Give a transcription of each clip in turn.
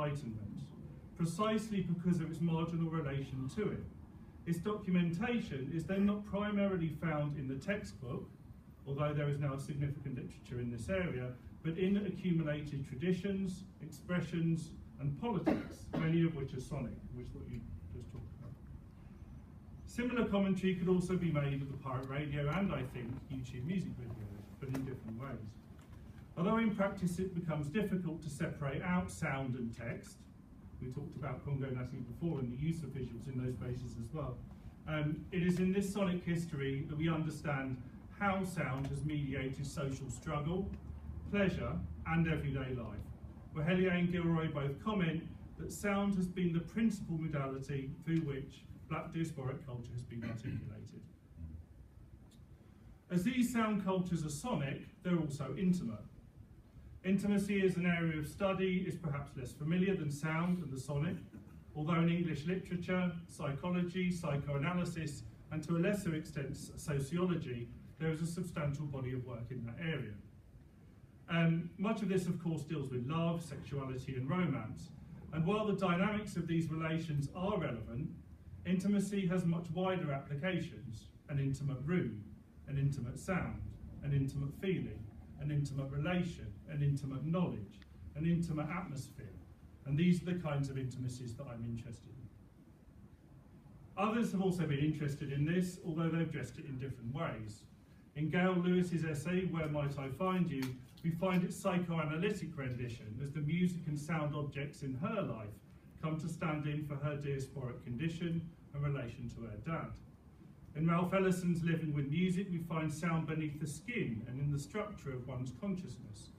Enlightenment, precisely because of its marginal relation to it. Its documentation is then not primarily found in the textbook, although there is now significant literature in this area, but in accumulated traditions, expressions, and politics, many of which are sonic, which is what you just talked about. Similar commentary could also be made of the pirate radio and, I think, YouTube music videos, but in different ways. Although in practice it becomes difficult to separate out sound and text, we talked about Congo Nati before and the use of visuals in those spaces as well, it is in this sonic history that we understand how sound has mediated social struggle, pleasure, and everyday life, where Hellier and Gilroy both comment that sound has been the principal modality through which Black diasporic culture has been articulated. As these sound cultures are sonic, they're also intimate. Intimacy as an area of study is perhaps less familiar than sound and the sonic, although in English literature, psychology, psychoanalysis, and to a lesser extent sociology, there is a substantial body of work in that area. Much of this, of course, deals with love, sexuality, and romance. And while the dynamics of these relations are relevant, intimacy has much wider applications: an intimate room, an intimate sound, an intimate feeling, an intimate relation, an intimate knowledge, an intimate atmosphere. And these are the kinds of intimacies that I'm interested in. Others have also been interested in this, although they've addressed it in different ways. In Gail Lewis's essay, Where Might I Find You?, we find its psychoanalytic rendition as the music and sound objects in her life come to stand in for her diasporic condition and relation to her dad. In Ralph Ellison's Living with Music, we find sound beneath the skin and in the structure of one's consciousness.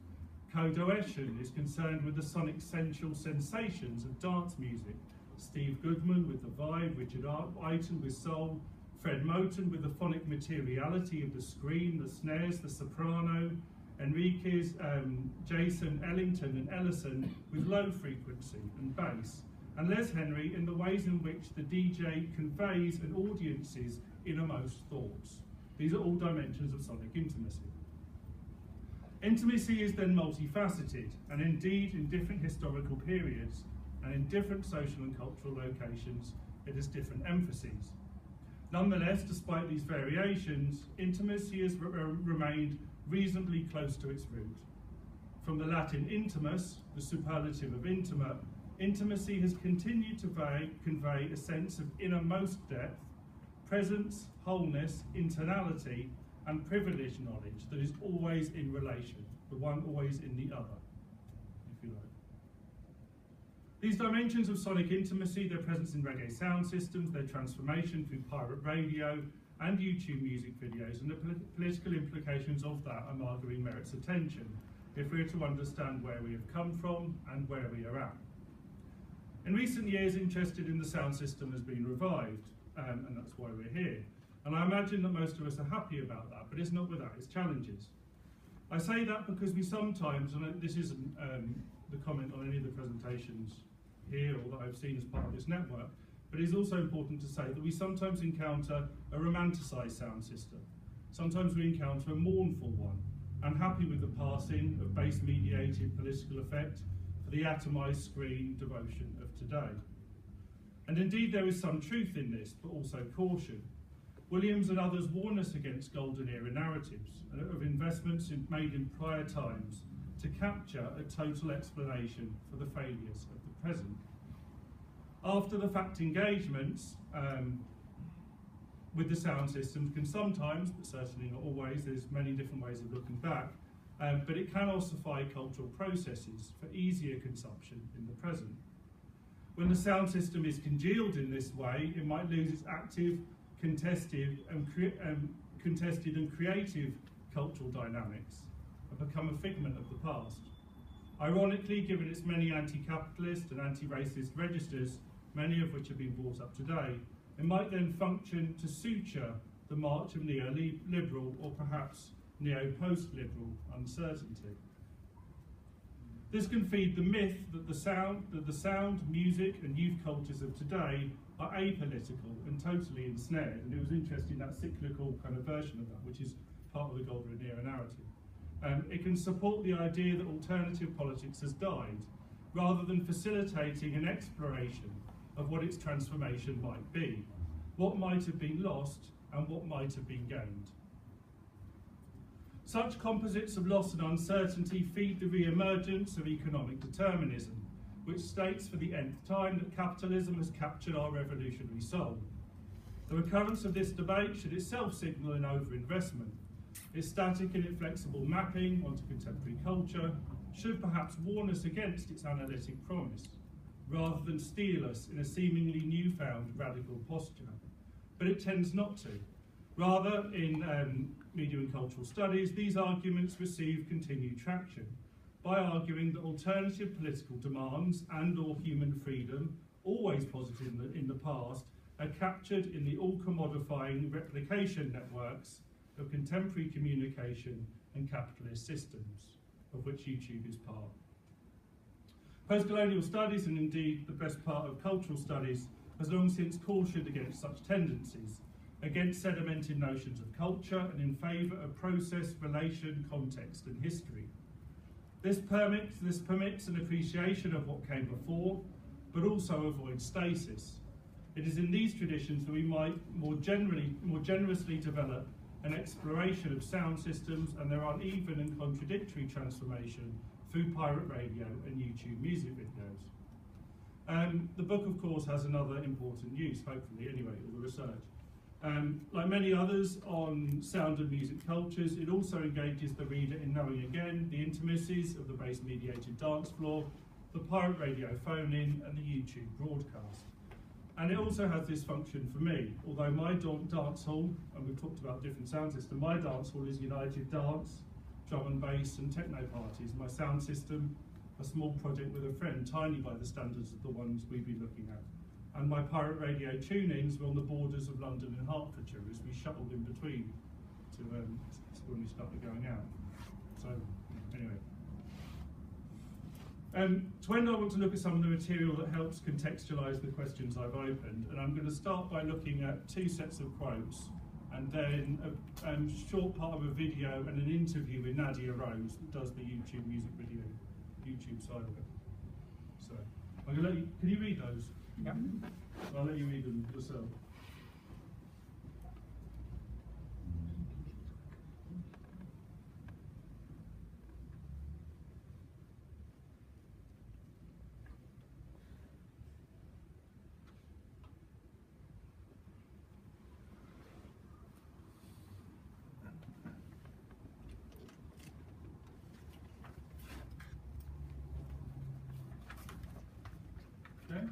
Kodo Eshin is concerned with the sonic sensual sensations of dance music. Steve Goodman with the vibe, Richard Eiton with soul, Fred Moten with the phonic materiality of the screen, the snares, the soprano, Enriquez, Jason, Ellington and Ellison with low frequency and bass, and Les Henry in the ways in which the DJ conveys an audience's innermost thoughts. These are all dimensions of sonic intimacy. Intimacy is then multifaceted, and indeed in different historical periods and in different social and cultural locations, it has different emphases. Nonetheless, despite these variations, intimacy has remained reasonably close to its root. From the Latin intimus, the superlative of intimate, intimacy has continued to convey a sense of innermost depth, presence, wholeness, internality, and privileged knowledge that is always in relation, the one always in the other, if you like. These dimensions of sonic intimacy, their presence in reggae sound systems, their transformation through pirate radio and YouTube music videos, and the political implications of that are marking merits attention if we're to understand where we have come from and where we are at. In recent years, interest in the sound system has been revived, and that's why we're here. And I imagine that most of us are happy about that, but it's not without its challenges. I say that because we sometimes, and this isn't the comment on any of the presentations here or that I've seen as part of this network, but it is also important to say that we sometimes encounter a romanticised sound system. Sometimes we encounter a mournful one, unhappy with the passing of bass-mediated political effect for the atomised screen devotion of today. And indeed there is some truth in this, but also caution. Williams and others warn us against golden era narratives of investments made in prior times to capture a total explanation for the failures of the present. After the fact engagements with the sound systems can sometimes, but certainly not always, there's many different ways of looking back, but it can ossify cultural processes for easier consumption in the present. When the sound system is congealed in this way, it might lose its active, contested and creative cultural dynamics and become a figment of the past. Ironically, given its many anti-capitalist and anti-racist registers, many of which have been brought up today, it might then function to suture the march of neoliberal or perhaps neo-post-liberal uncertainty. This can feed the myth that the sound, music and youth cultures of today are apolitical and totally ensnared. And it was interesting, that cyclical kind of version of that, which is part of the golden era narrative. It can support the idea that alternative politics has died, rather than facilitating an exploration of what its transformation might be, what might have been lost and what might have been gained. Such composites of loss and uncertainty feed the re-emergence of economic determinism, which states for the nth time that capitalism has captured our revolutionary soul. The recurrence of this debate should itself signal an overinvestment. Its static and inflexible mapping onto contemporary culture should perhaps warn us against its analytic promise, rather than steel us in a seemingly newfound radical posture. But it tends not to. Rather, in media and cultural studies, these arguments receive continued traction by arguing that alternative political demands and/or human freedom, always positive in the past, are captured in the all-commodifying replication networks of contemporary communication and capitalist systems, of which YouTube is part. Post-colonial studies, and indeed the best part of cultural studies, has long since cautioned against such tendencies, against sedimented notions of culture and in favour of process, relation, context and history. This permits an appreciation of what came before, but also avoids stasis. It is in these traditions that we might more generously develop an exploration of sound systems and their uneven and contradictory transformation through pirate radio and YouTube music videos. The book, of course, has another important use, hopefully, anyway, of the research. Like many others on sound and music cultures, it also engages the reader in knowing again the intimacies of the base-mediated dance floor, the pirate radio phone-in, and the YouTube broadcast. And it also has this function for me. Although my dance hall, and we've talked about different sound systems, my dance hall is United Dance, drum and bass, and techno parties. My sound system, a small project with a friend, tiny by the standards of the ones we've been looking at. And my pirate radio tune-ins were on the borders of London and Hertfordshire as we shuttled in between to when we started going out. So, anyway. To end, I want to look at some of the material that helps contextualise the questions I've opened, and I'm going to start by looking at two sets of quotes, and then a short part of a video and an interview with Nadia Rose, that does the YouTube music video, YouTube side of it. So, I'm going to let you, can you read those? Yeah. I'll let you read them yourself. Okay?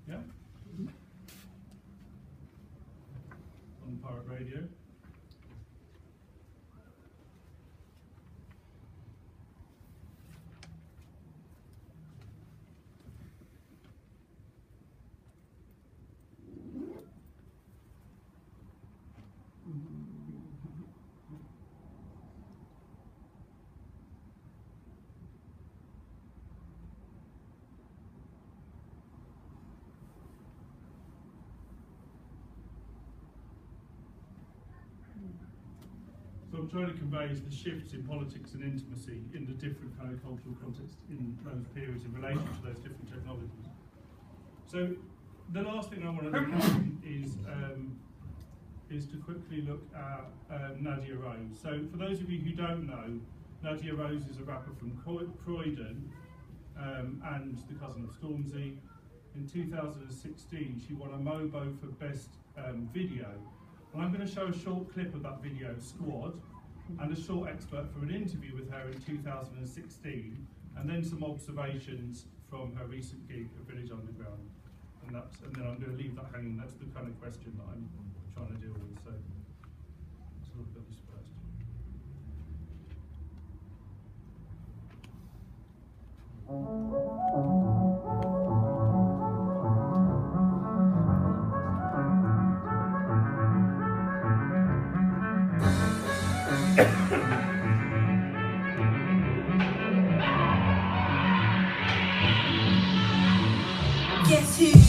Yeah? On pirate radio. So I'm trying to convey is the shifts in politics and intimacy in the different kind of cultural contexts in those periods in relation to those different technologies. So the last thing I want to look at is to quickly look at Nadia Rose. So for those of you who don't know, Nadia Rose is a rapper from Croydon and the cousin of Stormzy. In 2016, she won a MOBO for Best Video. And I'm going to show a short clip of that video, Squad, and a short excerpt from an interview with her in 2016, and then some observations from her recent gig at Village Underground. And then I'm going to leave that hanging. That's the kind of question that I'm trying to deal with. So let's look at this first. Guess who?